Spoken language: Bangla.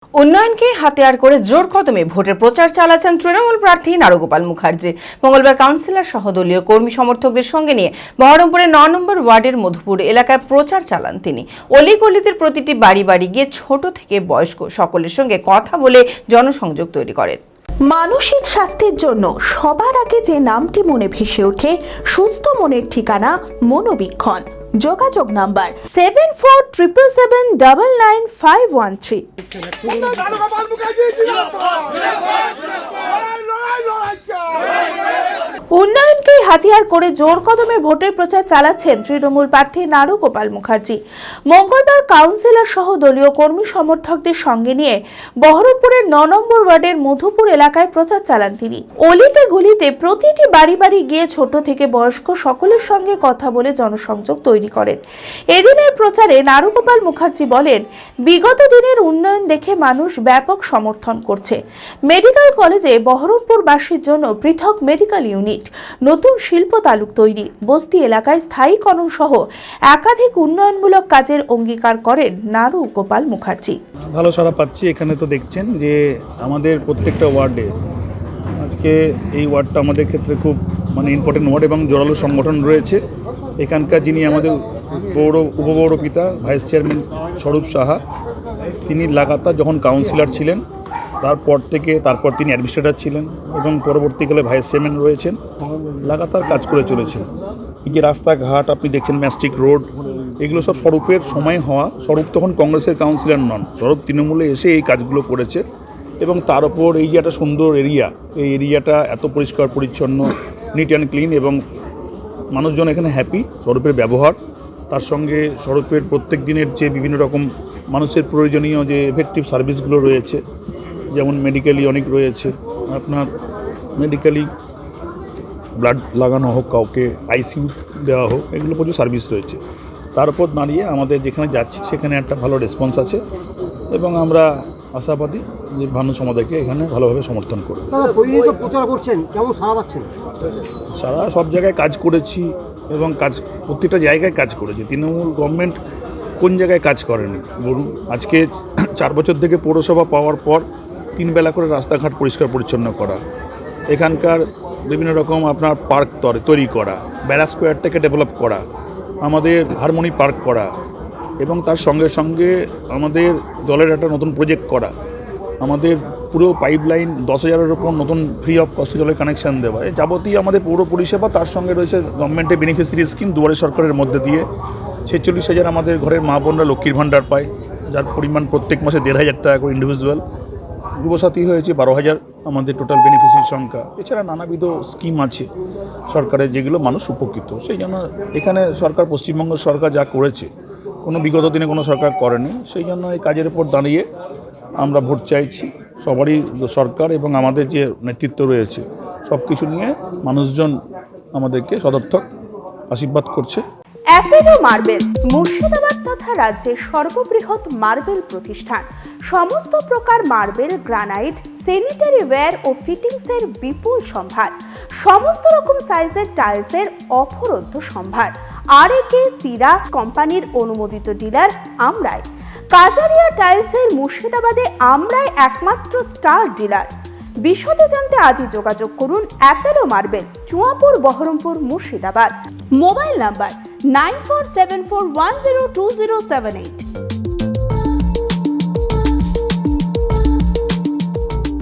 উন্নয়নকে হাতিয়ার করে জোর কদমে ভোটের প্রচার চালাচ্ছেন তৃণমূল প্রার্থী নারুগোপাল মুখার্জি। মঙ্গলবার কাউন্সিলর সহ দলীয় কর্মী সমর্থকদের সঙ্গে নিয়ে বহরমপুরের ৯ নম্বর ওয়ার্ডের মধুপুর এলাকায় প্রচার চালান তিনি। অলিগলিতে প্রতিটি বাড়ি বাড়ি গিয়ে ছোট থেকে বয়স্ক সকলের সঙ্গে কথা বলে জনসংযোগ তৈরি করেন। মানসিক স্বাস্থ্যের জন্য সবার আগে যে নামটি মনে ভেসে ওঠে সুস্থ মনের ঠিকানা মনোবীক্ষণ। যোগাযোগ নাম্বার 7477799513। উন্নয়নকে হাতিয়ার করে জোর কদমে ভোটের প্রচার চালাচ্ছেন তৃণমূল প্রার্থী নারুগোপাল মুখার্জি। মঙ্গলবার কাউন্সিলর সহ দলীয় কর্মী সমর্থকদের সঙ্গে নিয়ে বহরমপুরের ৯ নম্বর ওয়ার্ডের মধুপুর এলাকায় প্রচার চালান তিনি। অলিতে গলিতে প্রতিটি বাড়ি বাড়ি গিয়ে ছোট থেকে বয়স্ক সকলের সঙ্গে কথা বলে জনসংযোগ তৈরি করেন। এদিনের প্রচারে নারুগোপাল মুখার্জি বলেন, বিগত দিনের উন্নয়ন দেখে মানুষ ব্যাপক সমর্থন করছে। মেডিকেল কলেজে বহরমপুরবাসীর জন্য পৃথক মেডিকেল ইউনিট, নতুন শিল্প তালুক তৈরি, বস্তি এলাকায় স্থায়ীকরণ সহ একাধিক উন্নয়নমূলক কাজের অঙ্গীকার করেন নারুগোপাল মুখার্জি। ভালো সাড়া পাচ্ছি। এখানে তো দেখছেন যে আমাদের প্রত্যেকটা ওয়ার্ডে আজকে এই ওয়ার্ডটা আমাদের ক্ষেত্রে খুব ইম্পর্টেন্ট ওয়ার্ড এবং জোরালো সংগঠন রয়েছে। এখানকার যিনি আমাদের উপপৌরপিতা ভাইস চেয়ারম্যান স্বরূপ সাহা, তিনি লাগাতার যখন কাউন্সিলর ছিলেন তারপর তিনি অ্যাডমিনিস্ট্রেটর ছিলেন এবং পরবর্তীকালে ভাইস চেয়ারম্যান রয়েছেন, লাগাতার কাজ করে চলেছেন। এই যে রাস্তাঘাট আপনি দেখছেন, ম্যাস্টিক রোড, এগুলো সব স্বরূপের সময় হওয়া। স্বরূপ তখন কংগ্রেসের কাউন্সিলর নন, স্বরূপ তৃণমূলে এসে এই কাজগুলো করেছে এবং তার ওপর এই যে একটা সুন্দর এরিয়া, এই এরিয়াটা এত পরিষ্কার পরিচ্ছন্ন, নিট অ্যান্ড ক্লিন এবং মানুষজন এখানে হ্যাপি। স্বরূপের ব্যবহার, তার সঙ্গে স্বরূপের প্রত্যেক দিনের যে বিভিন্ন রকম মানুষের প্রয়োজনীয় যে এফেক্টিভ সার্ভিসগুলো রয়েছে, যেমন মেডিকেলি অনেক রয়েছে, আপনার মেডিকেলি ব্লাড লাগানো হোক, কাউকে আইসিইউ দেওয়া হোক, এগুলো প্রচুর সার্ভিস রয়েছে। তার উপর দাঁড়িয়ে আমাদের যেখানে যাচ্ছি সেখানে একটা ভালো রেসপন্স আছে এবং আমরা আশাবাদী যে ভানু সমাজকে এখানে ভালোভাবে সমর্থন করবে। প্রচার করছেন, কেমন সাড়া পাচ্ছেন? সারা সব জায়গায় কাজ করেছি এবং প্রত্যেকটা জায়গায় কাজ করেছি। তৃণমূল গভর্নমেন্ট কোন জায়গায় কাজ করেনি বলুন? আজকে 4 বছর থেকে পৌরসভা পাওয়ার পর 3 বেলা করে রাস্তাঘাট পরিষ্কার পরিচ্ছন্ন করা, এখানকার বিভিন্ন রকম আপনার পার্ক তৈরি করা, বেড়া স্কোয়ারটাকে ডেভেলপ করা, আমাদের হারমোনি পার্ক করা এবং তার সঙ্গে সঙ্গে আমাদের জলের একটা নতুন প্রজেক্ট করা, আমাদের পুরো পাইপলাইন 10,000-এর ওপর নতুন ফ্রি অফ কস্টে জলের কানেকশান দেওয়া, এই যাবতীয় আমাদের পৌর পরিষেবা। তার সঙ্গে রয়েছে গভর্নমেন্টের বেনিফিশিয়ারি স্কিম, দুয়ারে সরকারের মধ্যে দিয়ে 46,000 আমাদের ঘরের মা বোনরা লক্ষ্মীর ভাণ্ডার পায়, যার পরিমাণ প্রত্যেক মাসে 1,500 টাকা করে ইন্ডিভিজুয়াল। যুবসাথী হয়েছে 12,000 আমাদের টোটাল বেনিফিশিয়ারি সংখ্যা। এছাড়া নানাবিধ স্কিম আছে সরকারের, যেগুলো মানুষ উপকৃত। সেই জন্য এখানে সরকার, পশ্চিমবঙ্গ সরকার যা করেছে কোনো বিগত দিনে কোনো সরকার করেনি। সেই জন্য এই কাজের উপর দাঁড়িয়ে আমরা ভোট চাইছি। সবারই সরকার এবং আমাদের যে নেতৃত্ব রয়েছে সব কিছু নিয়ে মানুষজন আমাদেরকে সদর্থক আশীর্বাদ করছে। অ্যাপেলো মার্বেল মুর্শিদাবাদ তথা রাজ্যের সর্ববৃহৎ মার্বেল প্রতিষ্ঠান। সমস্ত প্রকার মার্বেল, গ্রানাইট, স্যানিটারি ওয়্যার ও ফিটিংসের বিপুল সম্ভার, সমস্ত রকম সাইজের টাইলসের অফুরন্ত সম্ভার। আর.এ.কে সিরা কোম্পানির অনুমোদিত ডিলার আমরাই। কাজারিয়া টাইলসের মুর্শিদাবাদে আমরাই একমাত্র স্টার ডিলার। বিশদে জানতে আজই যোগাযোগ করুন Apollo marble, Chuapur, Baharampur, Murshidabad. Mobile number 9474102078।